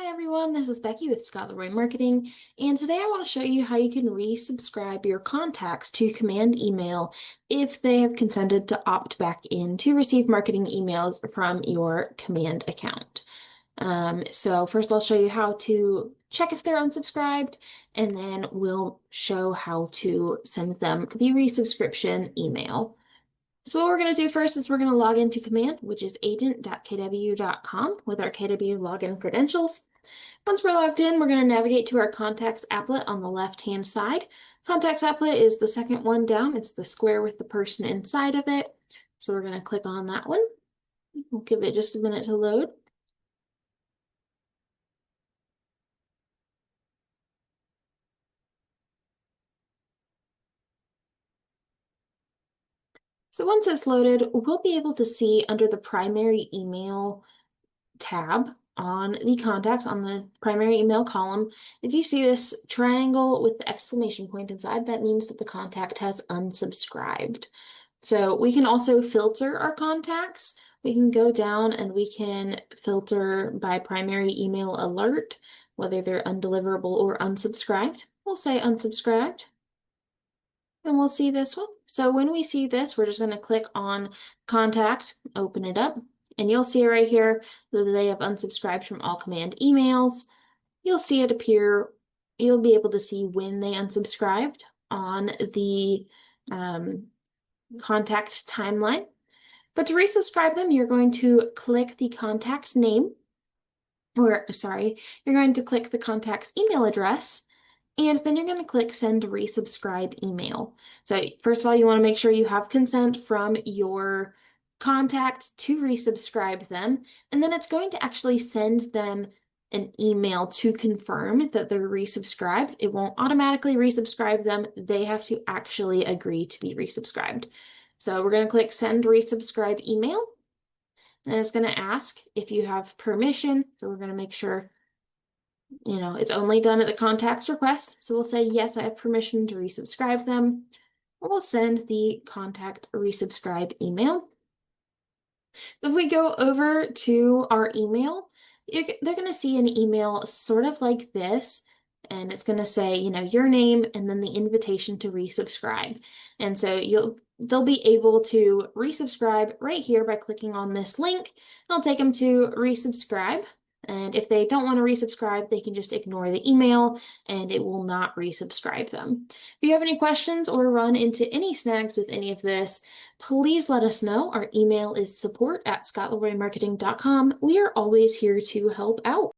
Hi everyone, this is Becky with Scott Leroy Marketing, and today I want to show you how you can resubscribe your contacts to command email if they have consented to opt back in to receive marketing emails from your command account. So first I'll show you how to check if they're unsubscribed, and then we'll show how to send them the resubscription email. So what we're going to do first is we're going to log into command, which is agent.kw.com with our KW login credentials. Once we're logged in, we're going to navigate to our contacts applet on the left-hand side. Contacts applet is the second one down. It's the square with the person inside of it. So we're going to click on that one. We'll give it just a minute to load. So once it's loaded, we'll be able to see under the primary email tab on the contacts on the primary email column. If you see this triangle with the exclamation point inside, that means that the contact has unsubscribed. So we can also filter our contacts. We can go down and we can filter by primary email alert, whether they're undeliverable or unsubscribed. We'll say unsubscribed. And we'll see this one. So when we see this, we're just going to click on contact, open it up, and you'll see right here that they have unsubscribed from all command emails. You'll see it appear, you'll be able to see when they unsubscribed on the contact timeline. But to resubscribe them, you're going to click the contact's name, you're going to click the contact's email address, and then you're going to click send resubscribe email. So first of all, you want to make sure you have consent from your contact to resubscribe them, and then it's going to actually send them an email to confirm that they're resubscribed. It won't automatically resubscribe them. They have to actually agree to be resubscribed. So we're going to click send resubscribe email, and it's going to ask if you have permission. So we're going to make sure it's only done at the contact's request. So we'll say, yes, I have permission to resubscribe them. We'll send the contact resubscribe email. If we go over to our email, they're going to see an email sort of like this. And it's going to say, your name and then the invitation to resubscribe. And so they'll be able to resubscribe right here by clicking on this link. It'll take them to resubscribe. And if they don't want to resubscribe, they can just ignore the email and it will not resubscribe them. If you have any questions or run into any snags with any of this, please let us know. Our email is support@scottleroymarketing.com. We are always here to help out.